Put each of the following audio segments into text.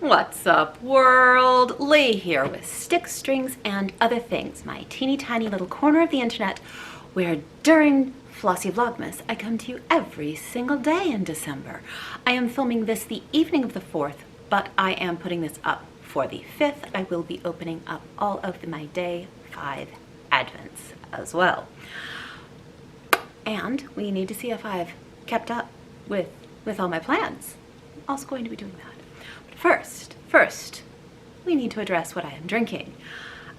What's up, world? Lee here with Sticks, Strings, and Other Things, my teeny tiny little corner of the internet where during Flossy Vlogmas I come to you every single day in December. I am filming this the evening of the 4th, but I am putting this up for the 5th. I will be opening up all of my day 5 advents as well. And we need to see if I've kept up with all my plans. I'm also going to be doing that. First, we need to address what I am drinking.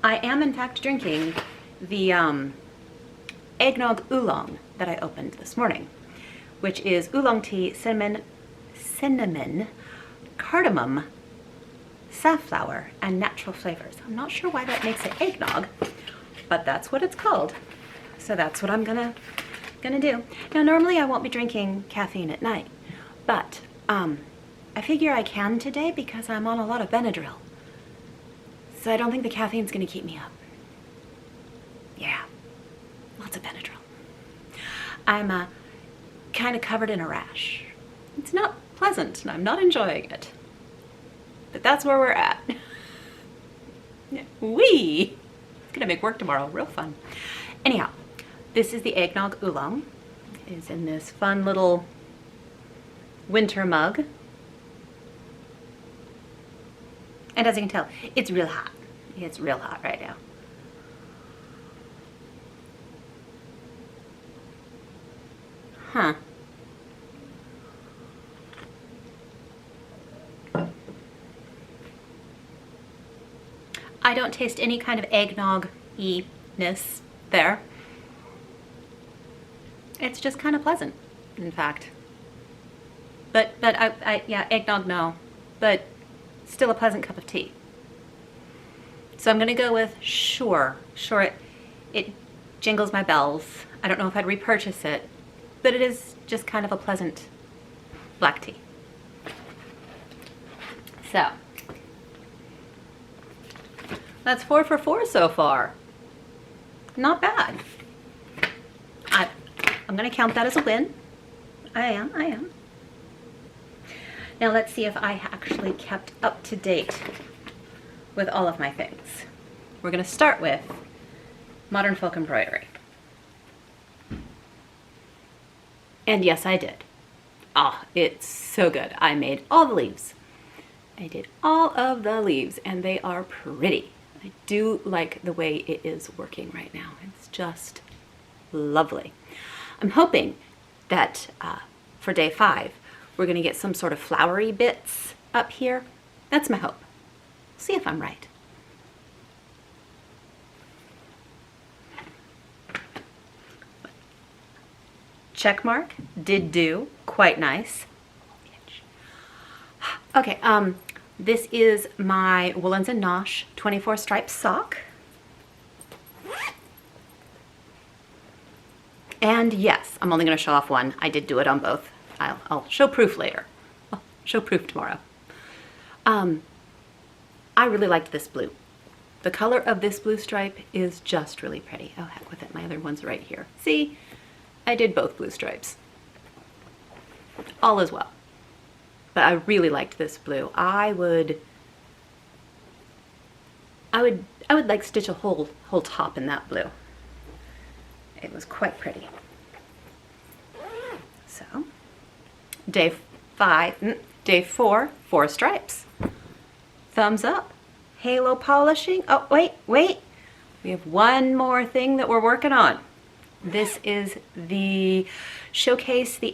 I am in fact drinking the eggnog oolong that I opened this morning, which is oolong tea, cinnamon, cardamom, safflower, and natural flavors. I'm not sure why that makes it eggnog, but that's what it's called. So that's what I'm gonna do. Now normally I won't be drinking caffeine at night, but I figure I can today because I'm on a lot of Benadryl. So I don't think the caffeine's gonna keep me up. Yeah, lots of Benadryl. I'm kind of covered in a rash. It's not pleasant and I'm not enjoying it. But that's where we're at. Whee! It's gonna make work tomorrow real fun. Anyhow, this is the eggnog oolong. It is in this fun little winter mug. And as you can tell, it's real hot. It's real hot right now. Huh. I don't taste any kind of eggnog-y-ness there. It's just kind of pleasant, in fact. But yeah, eggnog, no. But still a pleasant cup of tea. So I'm gonna go with sure. It jingles my bells. I don't know if I'd repurchase it, but it is just kind of a pleasant black tea. So that's 4 for 4 so far. Not bad. I'm gonna count that as a win. I am. Now let's see if I actually kept up to date with all of my things. We're gonna start with modern folk embroidery. And yes, I did. Ah, it's so good. I made all the leaves. I did all of the leaves and they are pretty. I do like the way it is working right now. It's just lovely. I'm hoping that for day 5, we're gonna get some sort of flowery bits up here. That's my hope. See if I'm right. Check mark, did do, quite nice. Okay, this is my Woolens and Nosh 24 stripe sock. And yes, I'm only gonna show off one. I did do it on both. I'll show proof later. I'll show proof tomorrow. I really liked this blue. The color of this blue stripe is just really pretty. Oh, heck with it. My other one's right here. See, I did both blue stripes. All as well. But I really liked this blue. I would like stitch a whole top in that blue. It was quite pretty. So, day 4, 4 stripes. Thumbs up. Halo polishing. Oh, wait. We have one more thing that we're working on. This is the Showcase the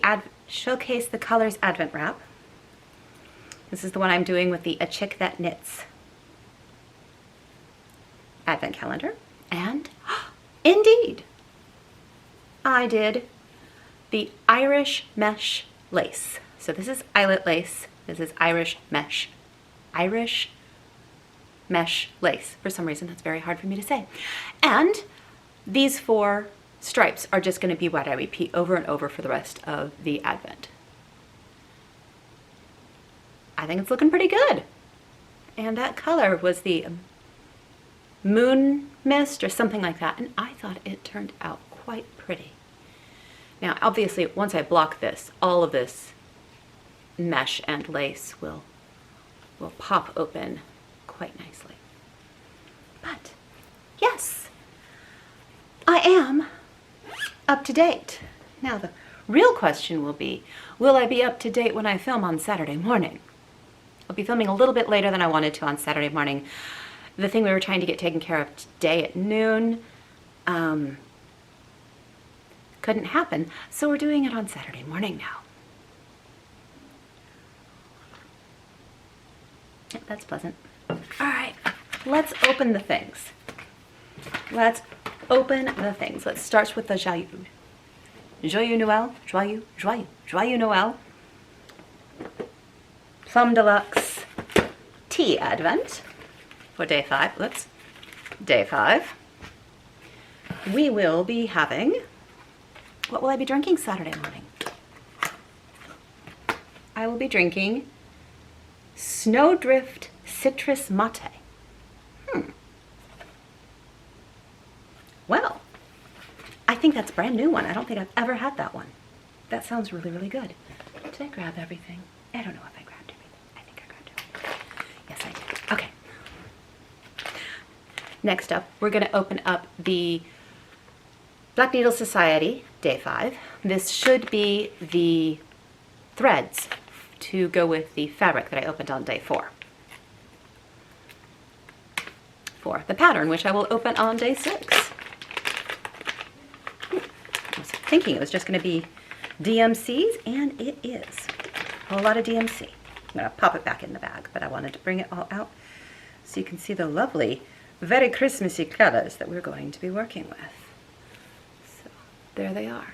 Colors Advent Wrap. This is the one I'm doing with the A Chick That Knits Advent Calendar. And indeed, I did the Irish mesh lace. So this is eyelet lace. This is Irish mesh lace. For some reason, that's very hard for me to say. And these 4 stripes are just going to be what I repeat over and over for the rest of the Advent. I think it's looking pretty good. And that color was the Moon Mist or something like that. And I thought it turned out quite pretty. Now, obviously, once I block this, all of this mesh and lace will will pop open quite nicely. But yes, I am up to date. Now the real question will be, will I be up to date when I film on Saturday morning? I'll be filming a little bit later than I wanted to on Saturday morning. The thing we were trying to get taken care of today at noon couldn't happen, so we're doing it on Saturday morning now. Yep, that's pleasant. All right, let's open the things. Let's open the things. Let's start with the Joyeux. Joyeux Noël, Joyeux, Joyeux, Joyeux Noël. Plum Deluxe Tea Advent for day 5. Let's day 5. We will be having, what will I be drinking Saturday morning? I will be drinking Snowdrift Citrus Mate. Well, I think that's a brand new one. I don't think I've ever had that one. That sounds really, really good. Did I grab everything? I don't know if I grabbed everything. I think I grabbed everything. Yes, I did. Okay. Next up, we're going to open up the Black Needle Society, day 5. This should be the threads to go with the fabric that I opened on day 4. For the pattern, which I will open on day 6. I was thinking it was just going to be DMCs, and it is. A whole lot of DMC. I'm going to pop it back in the bag, but I wanted to bring it all out so you can see the lovely, very Christmassy colors that we're going to be working with. So there they are.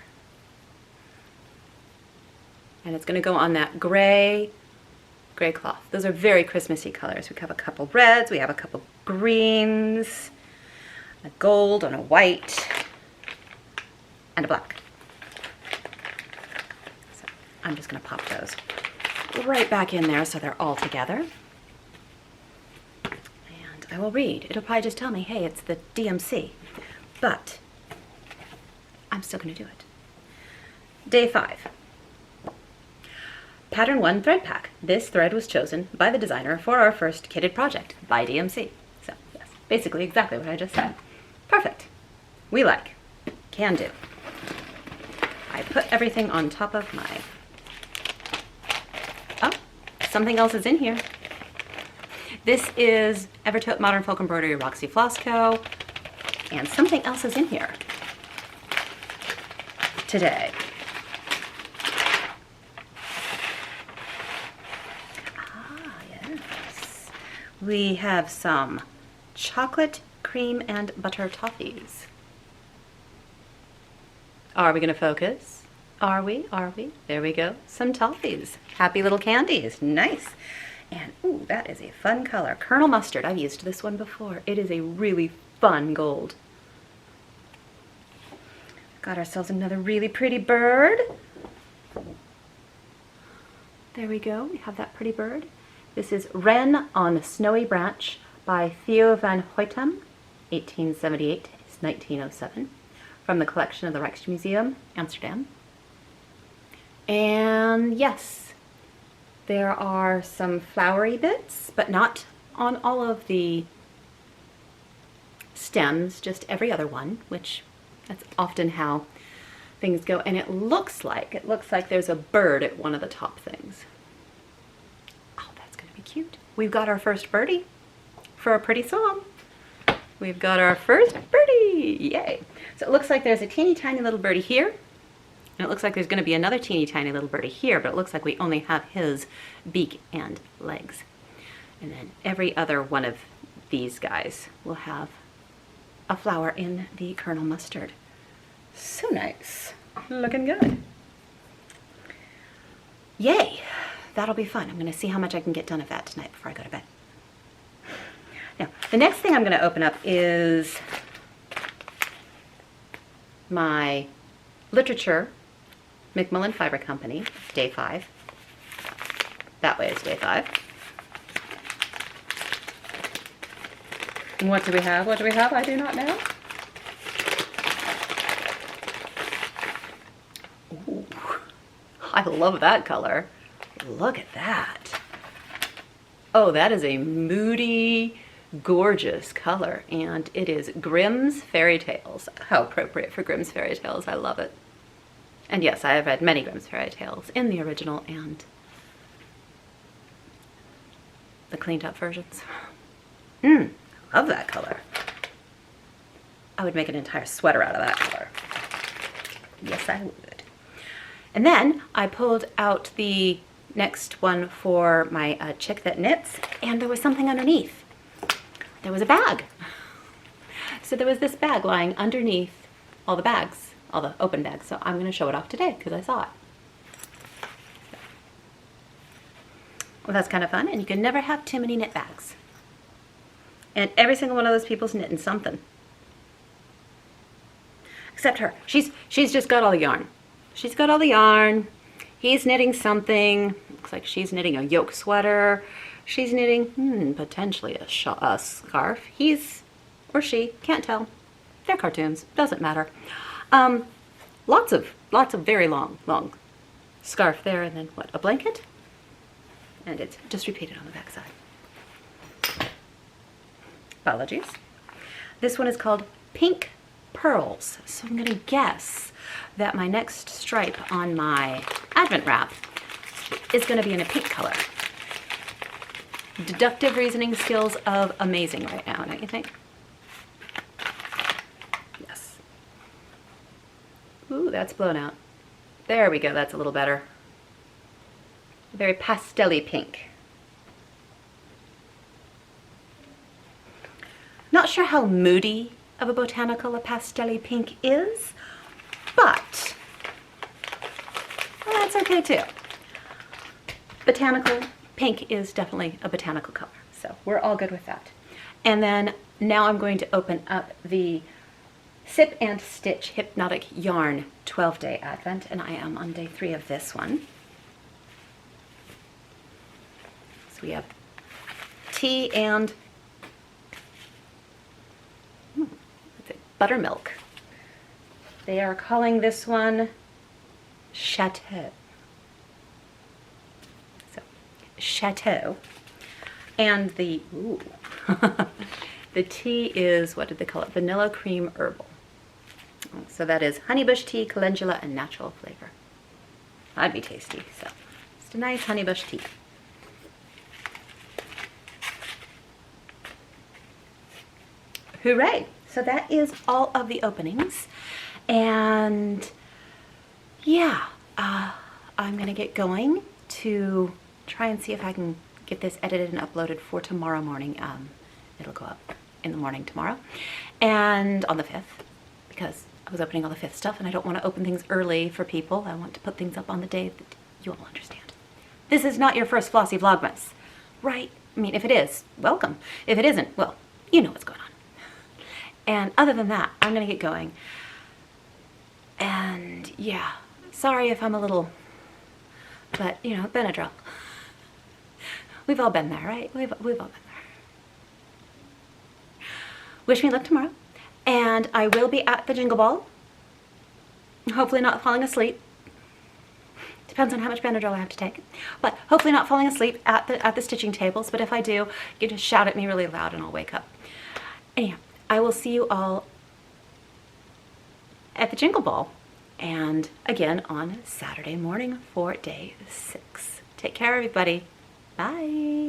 And it's going to go on that gray cloth. Those are very Christmassy colors. We have a couple reds, we have a couple greens, a gold and a white, and a black. So I'm just going to pop those right back in there so they're all together. And I will read. It'll probably just tell me, hey, it's the DMC. But I'm still going to do it. Day 5. Pattern 1 thread pack. This thread was chosen by the designer for our first kitted project by DMC. So, yes, basically exactly what I just said. Perfect. We like. Can do. I put everything on top of my... Oh, something else is in here. This is Evertote Modern Folk Embroidery Roxy Floss Co. And something else is in here today. We have some chocolate, cream, and butter toffees. Are we going to focus? Are we? Are we? There we go. Some toffees. Happy little candies. Nice. And, ooh, that is a fun color. Colonel Mustard. I've used this one before. It is a really fun gold. Got ourselves another really pretty bird. There we go. We have that pretty bird. This is Wren on Snowy Branch by Theo van Hoytem, 1878 to 1907, from the collection of the Rijksmuseum, Amsterdam. And yes, there are some flowery bits, but not on all of the stems, just every other one, which that's often how things go. And it looks like there's a bird at one of the top things. Cute. We've got our first birdie for a pretty song. We've got our first birdie. Yay. So it looks like there's a teeny tiny little birdie here. And it looks like there's going to be another teeny tiny little birdie here, but it looks like we only have his beak and legs. And then every other one of these guys will have a flower in the Colonel Mustard. So nice. Looking good. Yay. That'll be fun. I'm going to see how much I can get done of that tonight before I go to bed. Now, the next thing I'm going to open up is my literature Macmillan Fiber Company, day 5. That way is day 5. And what do we have? What do we have? I do not know. Ooh, I love that color. Look at that. Oh, that is a moody, gorgeous color, and it is Grimm's Fairy Tales. How appropriate for Grimm's Fairy Tales. I love it. And yes, I have read many Grimm's Fairy Tales in the original and the cleaned up versions. Love that color. I would make an entire sweater out of that color. Yes, I would. And then I pulled out the next one for my chick that knits, and there was something underneath. There was a bag. So there was this bag lying underneath all the bags, all the open bags. So I'm going to show it off today because I saw it. Well, that's kind of fun, and you can never have too many knit bags. And every single one of those people's knitting something. Except her. She's just got all the yarn. She's got all the yarn. He's knitting something. Looks like she's knitting a yoke sweater. She's knitting, potentially a scarf. He's, or she, can't tell. They're cartoons. Doesn't matter. Lots of very long scarf there, and then what, a blanket? And it's just repeated on the back side. Apologies. This one is called Pink Pearls. So I'm gonna guess that my next stripe on my Advent wrap is gonna be in a pink color. Deductive reasoning skills of amazing right now, don't you think? Yes. Ooh, that's blown out. There we go, that's a little better. Very pastel-y pink. Not sure how moody of a botanical a pastel-y pink is, but well, that's okay too. Botanical pink is definitely a botanical color, so we're all good with that. And then now I'm going to open up the Sip and Stitch Hypnotic Yarn 12-Day Advent, and I am on day 3 of this one. So we have tea and buttermilk. They are calling this one Chateau. So, Chateau. And the, the tea is, what did they call it? Vanilla cream herbal. So that is honeybush tea, calendula, and natural flavor. That'd be tasty. So, just a nice honeybush tea. Hooray! So that is all of the openings, and yeah, I'm gonna get going to try and see if I can get this edited and uploaded for tomorrow morning. It'll go up in the morning tomorrow, and on the 5th, because I was opening all the 5th stuff, and I don't want to open things early for people. I want to put things up on the day that you all understand. This is not your first Flossy Vlogmas, right? I mean, if it is, welcome. If it isn't, well, you know what's going on. And other than that, I'm going to get going. And yeah, sorry if I'm a little, but you know, Benadryl. We've all been there, right? We've all been there. Wish me luck tomorrow. And I will be at the Jingle Ball. Hopefully not falling asleep. Depends on how much Benadryl I have to take. But hopefully not falling asleep at the stitching tables. But if I do, you can just shout at me really loud and I'll wake up. Anyhow. I will see you all at the Jingle Ball and again on Saturday morning for day 6. Take care, everybody. Bye.